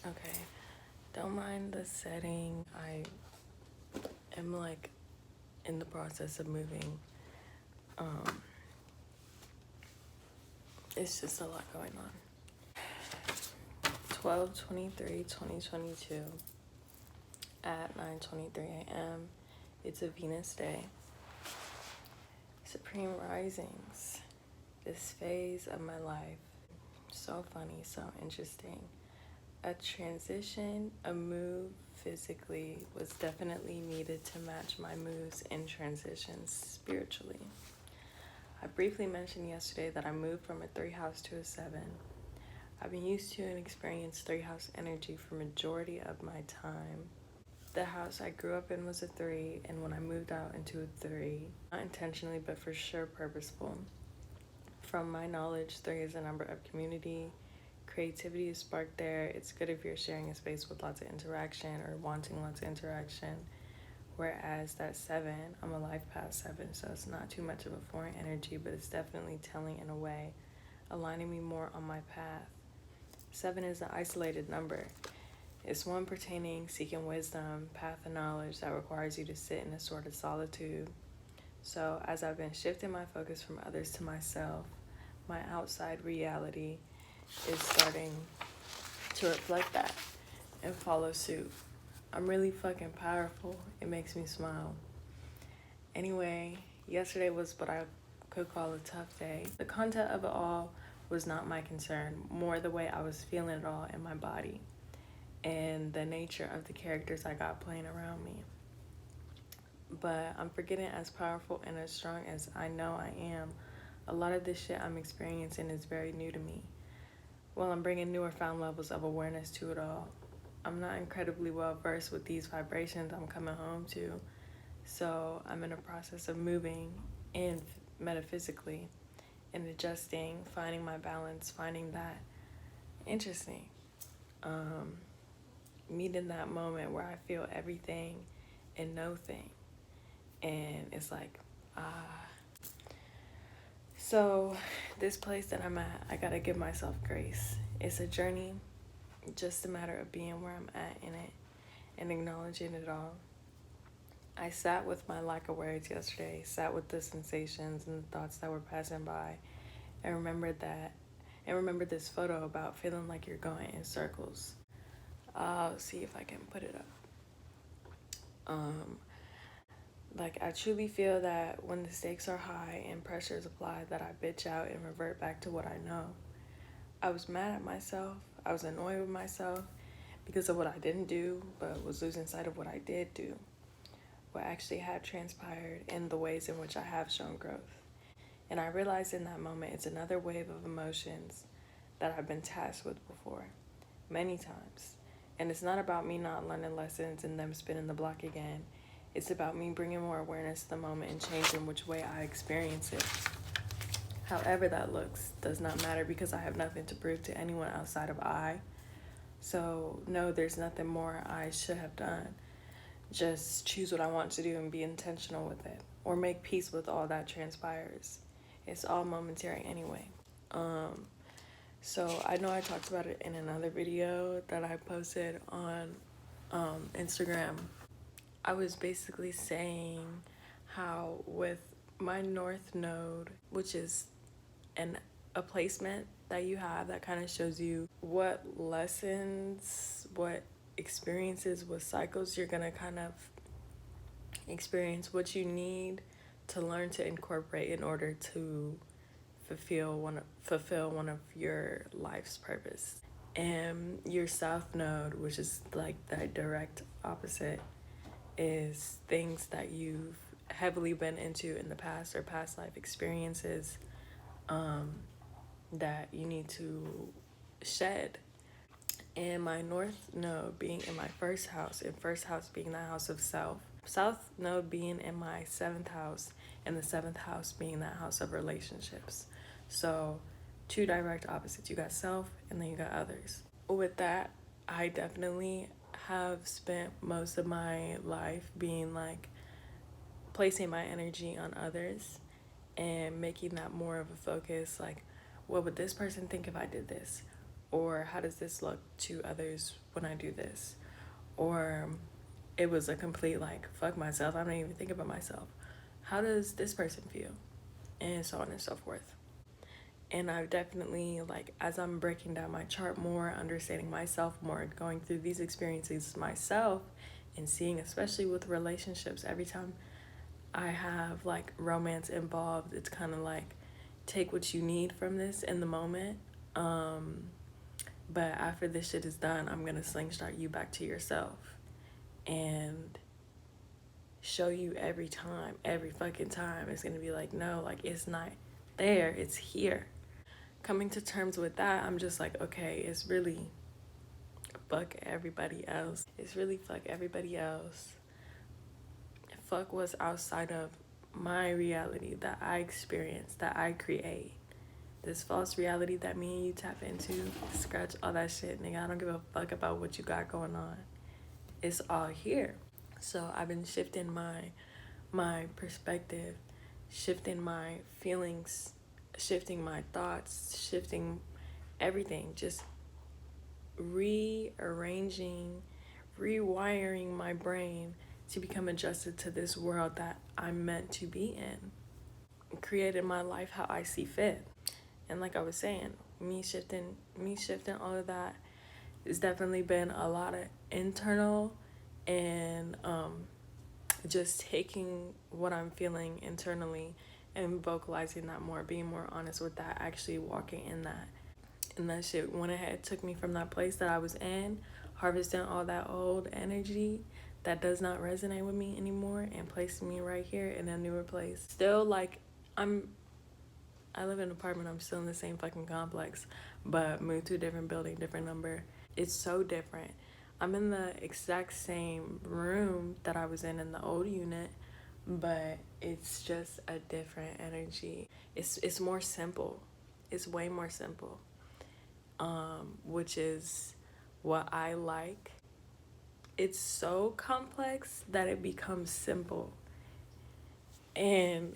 Okay, don't mind the setting. I am like in the process of moving. Um, it's just a lot going on. 12/23/2022 at 9:23 a.m. It's a Venus day. Supreme risings. This phase of my life. So funny, so interesting. A transition, a move physically was definitely needed to match my moves and transitions spiritually. I briefly mentioned yesterday that I moved from a 3 house to a 7. I've been used to and experienced 3 house energy for majority of my time. The house I grew up in was a 3, and when I moved out into a 3, not intentionally but for sure purposeful. From my knowledge, 3 is a number of community. Creativity is sparked there. It's good if you're sharing a space with lots of interaction or wanting lots of interaction. Whereas that 7, I'm a life path 7, so it's not too much of a foreign energy, but it's definitely telling in a way, aligning me more on my path. 7 is an isolated number. It's one pertaining, seeking wisdom, path of knowledge that requires you to sit in a sort of solitude. So as I've been shifting my focus from others to myself, my outside reality is starting to reflect that and follow suit. I'm really fucking powerful. It makes me smile. Anyway, yesterday was what I could call a tough day. The content of it all was not my concern, more the way I was feeling it all in my body and the nature of the characters I got playing around me. But I'm forgetting, as powerful and as strong as I know I am, a lot of this shit I'm experiencing is very new to me. Well, I'm bringing newer found levels of awareness to it all. I'm not incredibly well versed with these vibrations I'm coming home to, so I'm in a process of moving in metaphysically and adjusting, finding my balance, finding that interesting. Meeting that moment where I feel everything and nothing, and it's like, ah. So this place that I'm at, I gotta give myself grace. It's a journey, just a matter of being where I'm at in it and acknowledging it all. I sat with my lack of words yesterday, sat with the sensations and the thoughts that were passing by, and remembered this photo about feeling like you're going in circles. I'll see if I can put it up. Like, I truly feel that when the stakes are high and pressure is applied, that I bitch out and revert back to what I know. I was mad at myself. I was annoyed with myself because of what I didn't do, but was losing sight of what I did do, what actually had transpired, and the ways in which I have shown growth. And I realized in that moment it's another wave of emotions that I've been tasked with before, many times. And it's not about me not learning lessons and them spinning the block again. It's about me bringing more awareness to the moment and changing which way I experience it. However that looks does not matter because I have nothing to prove to anyone outside of I. So no, there's nothing more I should have done. Just choose what I want to do and be intentional with it, or make peace with all that transpires. It's all momentary anyway. So I know I talked about it in another video that I posted on Instagram. I was basically saying how with my North Node, which is a placement that you have that kind of shows you what lessons, what experiences, what cycles you're gonna kind of experience, what you need to learn to incorporate in order to fulfill one of your life's purpose. And your South Node, which is like the direct opposite, is things that you've heavily been into in the past or past life experiences that you need to shed. And my North Node being in my first house, and first house being the house of self, South Node being in my 7th house, and the 7th house being that house of relationships. So 2 direct opposites. You got self and then you got others. With that, I definitely have spent most of my life being like placing my energy on others and making that more of a focus. Like, what would this person think if I did this? Or how does this look to others when I do this? Or it was a complete like, fuck myself, I don't even think about myself. How does this person feel? And so on and so forth. And I've definitely, like, as I'm breaking down my chart more, understanding myself more, going through these experiences myself, and seeing, especially with relationships, every time I have like romance involved, it's kind of like, take what you need from this in the moment. But after this shit is done, I'm gonna slingshot you back to yourself and show you every time, every fucking time. It's gonna be like, no, like, it's not there, it's here. Coming to terms with that, I'm just like, okay, it's really fuck everybody else. It's really fuck everybody else. Fuck what's outside of my reality that I experience, that I create. This false reality that me and you tap into, scratch all that shit, nigga. I don't give a fuck about what you got going on. It's all here. So I've been shifting my perspective, shifting my feelings, shifting my thoughts, shifting everything, just rearranging, rewiring my brain to become adjusted to this world that I'm meant to be in. Created my life how I see fit. And like I was saying, me shifting all of that, it's definitely been a lot of internal and just taking what I'm feeling internally and vocalizing that more, being more honest with that, actually walking in that. And that shit went ahead, took me from that place that I was in, harvesting all that old energy that does not resonate with me anymore, and placing me right here in a newer place. Still, like, I live in an apartment, I'm still in the same fucking complex, but moved to a different building, different number. It's so different. I'm in the exact same room that I was in the old unit, but it's just a different energy. It's more simple. It's way more simple. Which is what I like. It's so complex that it becomes simple. And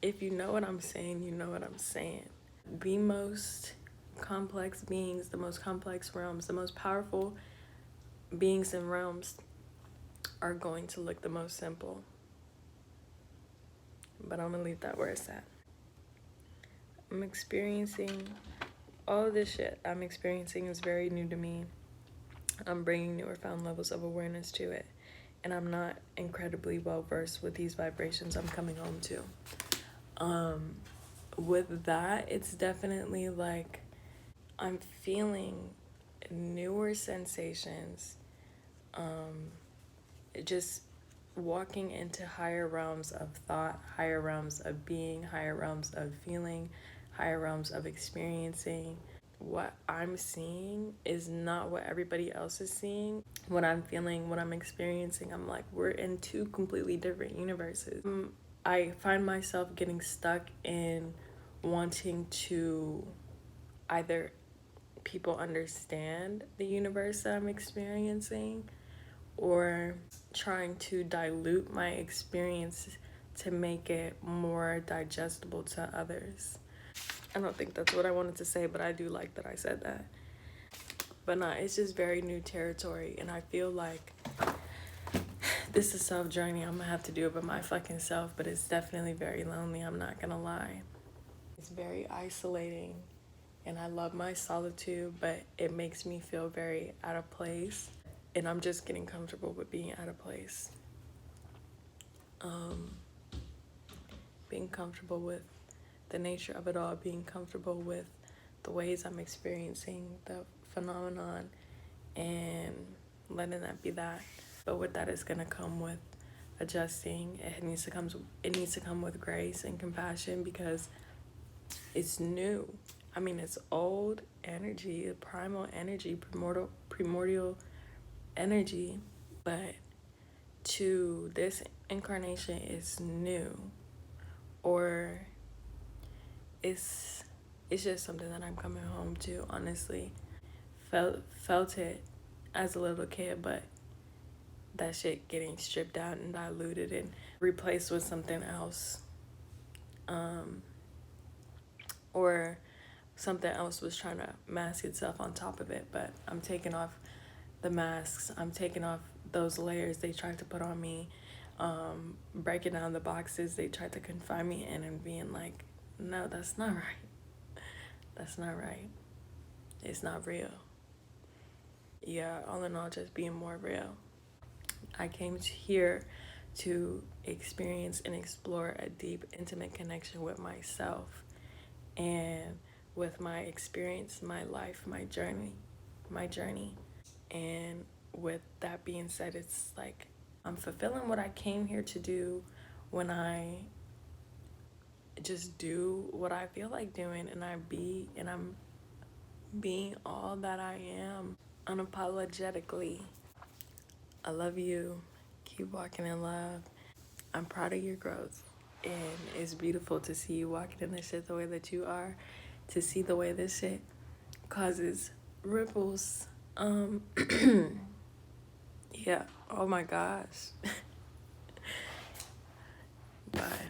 if you know what I'm saying, you know what I'm saying. The most complex beings, the most complex realms, the most powerful beings and realms are going to look the most simple. But I'm gonna leave that where it's at. I'm experiencing all of this shit I'm experiencing is very new to me. I'm bringing newer found levels of awareness to it. And I'm not incredibly well versed with these vibrations I'm coming home to. With that, it's definitely like I'm feeling newer sensations, just walking into higher realms of thought, higher realms of being, higher realms of feeling, higher realms of experiencing. What I'm seeing is not what everybody else is seeing. What I'm feeling, what I'm experiencing, I'm like, we're in two completely different universes. I find myself getting stuck in wanting to either people understand the universe that I'm experiencing, or trying to dilute my experience to make it more digestible to others. I don't think that's what I wanted to say, but I do like that I said that. But nah, it's just very new territory, and I feel like this is self-journey. I'm gonna have to do it by my fucking self, but it's definitely very lonely, I'm not gonna lie. It's very isolating, and I love my solitude, but it makes me feel very out of place, and I'm just getting comfortable with being out of place. Being comfortable with the nature of it all, being comfortable with the ways I'm experiencing the phenomenon, and letting that be that. But with that is gonna come with adjusting. It needs to come with grace and compassion, because it's new. I mean, it's old energy, primal energy, primordial energy, but to this incarnation is new, or it's just something that I'm coming home to, honestly. Felt it as a little kid, but that shit getting stripped out and diluted and replaced with something else. Or something else was trying to mask itself on top of it. But I'm taking off the masks. I'm taking off those layers they tried to put on me, breaking down the boxes they tried to confine me in, and being like, no, that's not right. That's not right. It's not real. Yeah, all in all, just being more real. I came here to experience and explore a deep, intimate connection with myself and with my experience, my life, my journey. And with that being said, it's like I'm fulfilling what I came here to do when I just do what I feel like doing, and I'm being all that I am unapologetically. I love you. Keep walking in love. I'm proud of your growth. And it's beautiful to see you walking in this shit the way that you are. To see the way this shit causes ripples. Yeah. Oh my gosh. Bye.